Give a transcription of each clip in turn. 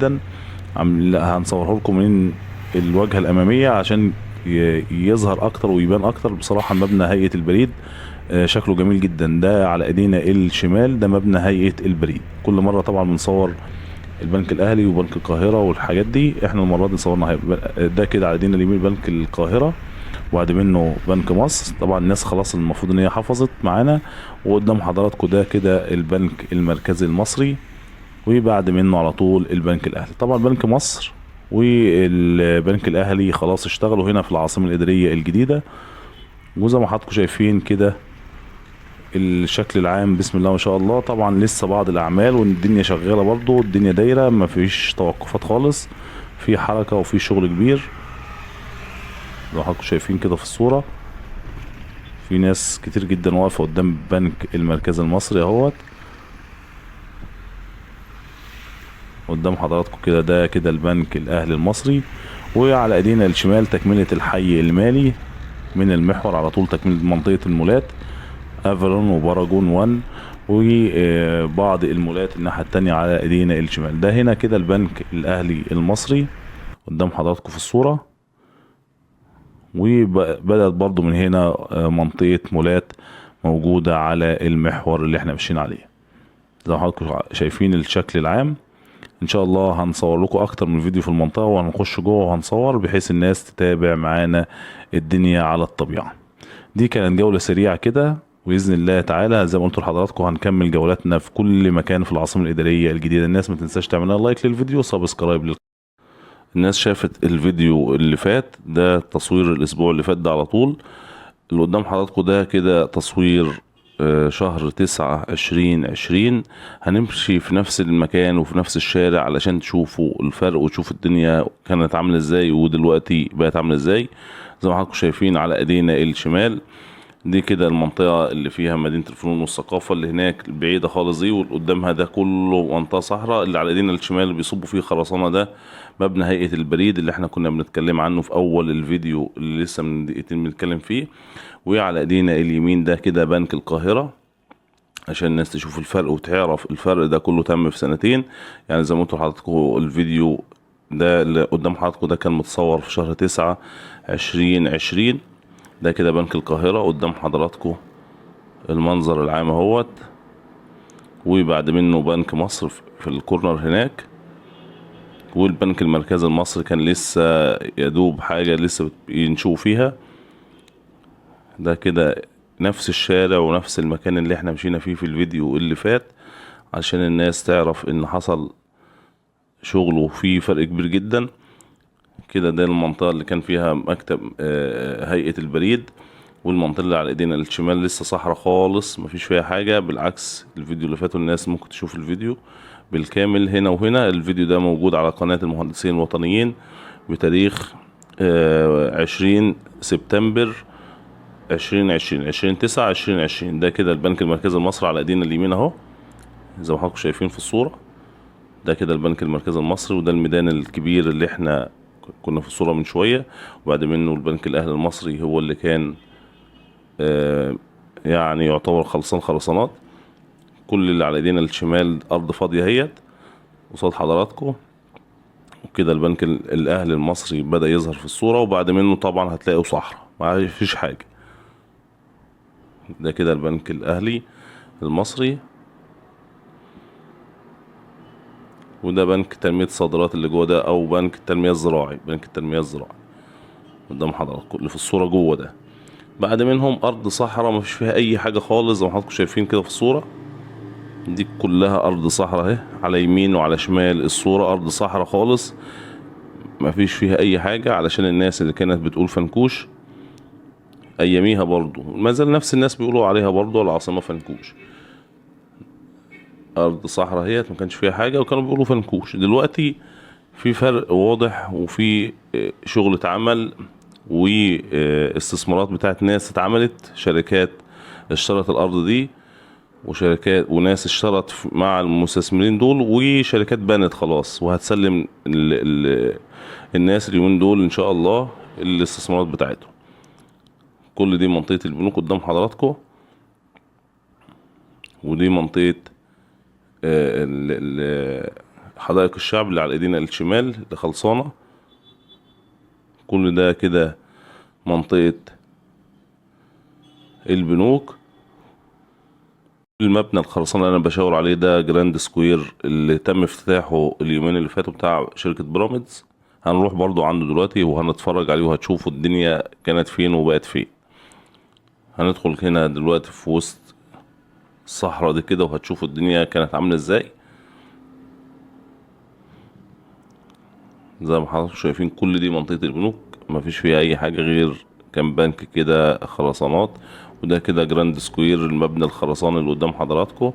جدا. هنصوره لكم من الواجهة الامامية عشان يظهر اكتر ويبان اكتر. بصراحة مبنى هيئة البريد شكله جميل جدا. ده على ايدينا الشمال ده مبنى هيئة البريد. كل مرة طبعا بنصور البنك الاهلي وبنك القاهرة والحاجات دي، احنا المرة دي صورنا ده كده على ايدينا اليمين بنك القاهرة، وبعد منه بنك مصر. طبعا الناس خلاص المفروض ان هي حفظت معانا. وقدام حضراتكم ده كده البنك المركزي المصري، وبعد منه على طول البنك الاهلي. طبعا بنك مصر والبنك الاهلي خلاص اشتغلوا هنا في العاصمة الادارية الجديدة. وزي ما حضراتكم شايفين كده الشكل العام بسم الله ما شاء الله. طبعا لسه بعض الاعمال والدنيا شغالة برضو، الدنيا دايرة ما فيش توقفات خالص، في حركة وفي شغل كبير. لو حضراتكم شايفين كده في الصورة في ناس كتير جدا واقفة قدام بنك المركز المصري اهوت. قدام حضراتكم كده ده كده البنك الاهلي المصري. وعلى ايدينا الشمال تكملة الحي المالي من المحور على طول، تكملة منطقة المولات افرون وباراجون 1 وبعض المولات الناحية التانية على ايدينا الشمال. ده هنا كده البنك الاهلي المصري قدام حضراتكم في الصورة. وبدأت برضو من هنا منطقة مولات موجودة على المحور اللي احنا ماشيين عليه. زي ما حضراتكم شايفين الشكل العام. ان شاء الله هنصور لكم اكتر من فيديو في المنطقة، وهنخش جوه وهنصور بحيث الناس تتابع معانا الدنيا على الطبيعة. دي كانت جولة سريعة كده، وبإذن الله تعالى زي ما قلت لحضراتكم هنكمل جولاتنا في كل مكان في العاصمة الإدارية الجديدة. الناس ما تنساش تعملها لايك للفيديو وسبسكرايب. الناس شافت الفيديو اللي فات ده تصوير الاسبوع اللي فات ده على طول. اللي قدام حضراتكم ده كده تصوير شهر 9/2020. هنمشي في نفس المكان وفي نفس الشارع علشان تشوفوا الفرق وتشوفوا الدنيا كانت عاملة ازاي ودلوقتي بقت عاملة ازاي. زي ما حضراتكم شايفين على ايدينا الشمال دي كده المنطقة اللي فيها مدينة الفنون والثقافة اللي هناك بعيدة خالص دي، واللي قدامها ده كله منطقة صحراء. اللي على ايدينا الشمال اللي بيصبوا فيه خرسانة ده مبنى هيئة البريد اللي احنا كنا بنتكلم عنه في اول الفيديو اللي لسه من دقيقتين بنتكلم فيه. وعلى ايدينا اليمين ده كده بنك القاهرة عشان الناس تشوف الفرق وتعرف الفرق. ده كله تم في سنتين. يعني زي ما قلت لحضراتكم الفيديو ده اللي قدام حضراتكم ده كان متصور في شهر 9/2020. ده كده بنك القاهرة قدام حضراتكم المنظر العام اهوت. وبعد منه بنك مصر في الكورنر هناك. والبنك المركزي المصري كان لسه يدوب حاجة لسه ينشوف فيها. ده كده نفس الشارع ونفس المكان اللي احنا مشينا فيه في الفيديو اللي فات، عشان الناس تعرف ان حصل شغل وفيه فرق كبير جدا. كده ده المنطقة اللي كان فيها مكتب هيئة البريد. والمنطقة اللي على ايدينا الشمال لسه صحراء خالص مفيش فيها حاجة، بالعكس الفيديو اللي فاتوا الناس ممكن تشوف الفيديو بالكامل هنا وهنا. الفيديو ده موجود على قناة المهندسين الوطنيين بتاريخ 20 سبتمبر 2020 20/9/2020. ده كده البنك المركزي المصري على ايدينا اليمين اهو زي ما حضراتكم شايفين في الصورة. ده كده البنك المركزي المصري، وده الميدان الكبير اللي احنا كنا في الصورة من شوية. وبعد منه البنك الاهلي المصري هو اللي كان يعني يعتبر خرسانات. كل اللي على ايدينا الشمال ارض فاضية اهيت قصاد حضراتكم. وكده البنك الاهلي المصري بدأ يظهر في الصورة. وبعد منه طبعا هتلاقوا صحراء ما فيش حاجة. ده كده البنك الاهلي المصري. وده بنك تنمية الصادرات اللي جوه ده، او بنك التنمية الزراعي، بنك التنمية الزراعي قدام حضراتكم اللي في الصورة جوه ده. بعد منهم ارض صحراء ما فيش فيها اي حاجة خالص زي ما حضراتكم شايفين كده في الصورة. دي كلها ارض صحراء اهي على يمين وعلى شمال الصورة ارض صحراء خالص ما فيش فيها اي حاجة، علشان الناس اللي كانت بتقول فنكوش اياميها برضو ما زال نفس الناس بيقولوا عليها برضو العاصمة فنكوش. ارض صحراء هي ما كانش فيها حاجة وكانوا بيقولوا فنكوش. دلوقتي في فرق واضح وفي شغل اتعمل واستثمارات بتاعت ناس اتعملت، شركات اشترت الارض دي وشركات وناس اشترت مع المستثمرين دول، وشركات بنت خلاص وهتسلم الناس اليومين دول ان شاء الله الاستثمارات بتاعتهم. كل دي منطقة البنوك قدام حضراتكم. ودي منطقة حدائق الشعب اللي على ايدينا الشمال اللي خلصانة. كل ده كده منطقة البنوك. المبنى الخرسانة اللي انا بشاور عليه ده جراند سكوير اللي تم افتتاحه اليومين اللي فاتوا بتاع شركة بيراميدز. هنروح برضو عنده دلوقتي وهنتفرج عليه وهتشوفوا الدنيا كانت فين وبقت فين. هندخل هنا دلوقتي في وسط الصحراء دي كده وهتشوفوا الدنيا كانت عاملة ازاي. زي ما حضراتكم شايفين كل دي منطقة البنوك، مفيش فيها اي حاجة غير كام بنك كده خرسانات. وده كده جراند سكوير المبنى الخرساني اللي قدام حضراتكم،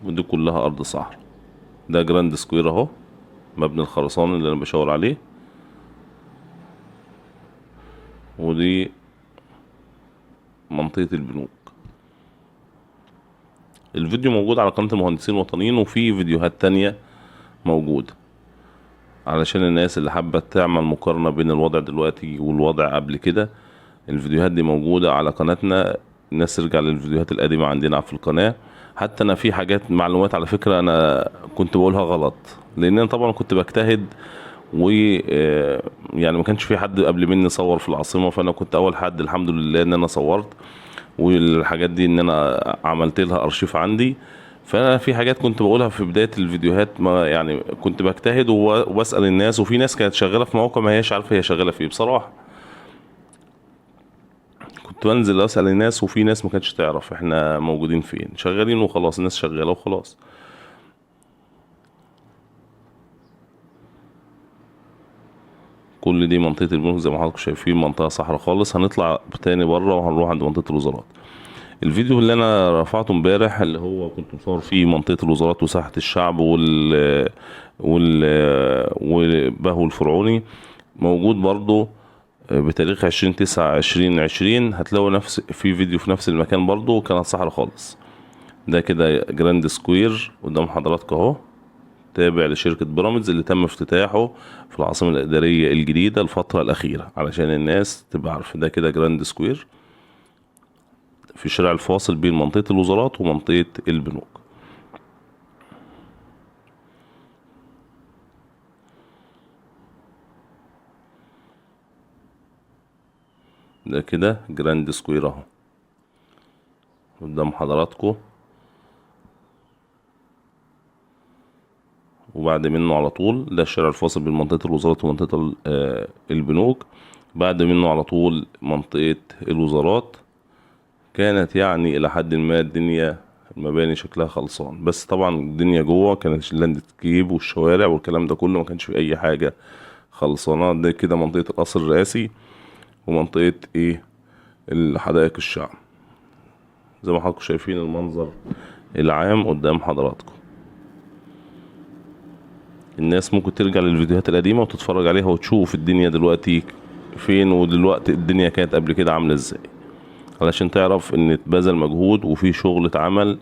ودي كلها ارض صحراء. ده جراند سكوير اهو، مبنى الخرساني اللي انا بشاور عليه. ودي منطقة البنوك. الفيديو موجود على قناة المهندسين الوطنيين، وفي فيديوهات تانية موجودة علشان الناس اللي حابة تعمل مقارنة بين الوضع دلوقتي والوضع قبل كده. الفيديوهات دي موجودة على قناتنا، الناس ترجع للفيديوهات القديمة عندنا في القناة. حتى انا في حاجات معلومات على فكرة انا كنت بقولها غلط، لان انا طبعا كنت بجتهد و يعني ما كانش في حد قبل مني صور في العاصمة، فانا كنت اول حد الحمد لله ان انا صورت. والحاجات دي ان انا عملت لها ارشيف عندي. فانا في حاجات كنت بقولها في بداية الفيديوهات، ما يعني كنت بجتهد وبسأل الناس، وفي ناس كانت شغالة في موقع ما هيش عارفة هي شغالة في ايه بصراحة. كنت بنزل اسأل الناس، وفي ناس ما كانتش تعرف احنا موجودين فين، شغالين وخلاص، الناس شغالة وخلاص. كل دي منطقة البنوك زي ما حضراتكم شايفين، منطقة صحراء خالص. هنطلع تاني بره وهنروح عند منطقة الوزارات. الفيديو اللي انا رفعته امبارح اللي هو كنت مصور فيه منطقة الوزارات وساحة الشعب وال وبهو الفرعوني، موجود برضو بتاريخ 20/9/2020. هتلاقوا نفس في فيديو في نفس المكان برضو، كانت صحراء خالص. ده كده جراند سكوير قدام حضراتكم اهو، تابع لشركة بيراميدز اللي تم افتتاحه في العاصمة الإدارية الجديدة الفترة الأخيرة، علشان الناس تبقى عارفة. ده كده جراند سكوير في الشارع الفاصل بين منطقة الوزارات ومنطقة البنوك. ده كده جراند سكوير اهو قدام حضراتكم. وبعد منه على طول ده الشارع الفاصل بين منطقة الوزارات ومنطقة البنوك. بعد منه على طول منطقة الوزارات. كانت يعني إلى حد ما الدنيا المباني شكلها خلصان، بس طبعا الدنيا جوه كانت اللاندسكيب والشوارع والكلام ده كله ما كانش في أي حاجة خلصانة. ده كده منطقة القصر الرئاسي ومنطقة ايه الحدائق الشعب. زي ما حضراتكم شايفين المنظر العام قدام حضراتكم. الناس ممكن ترجع للفيديوهات القديمة وتتفرج عليها وتشوف الدنيا دلوقتي فين، ودلوقتي الدنيا كانت قبل كده عاملة ازاي، علشان تعرف ان اتبذل مجهود وفي شغل اتعمل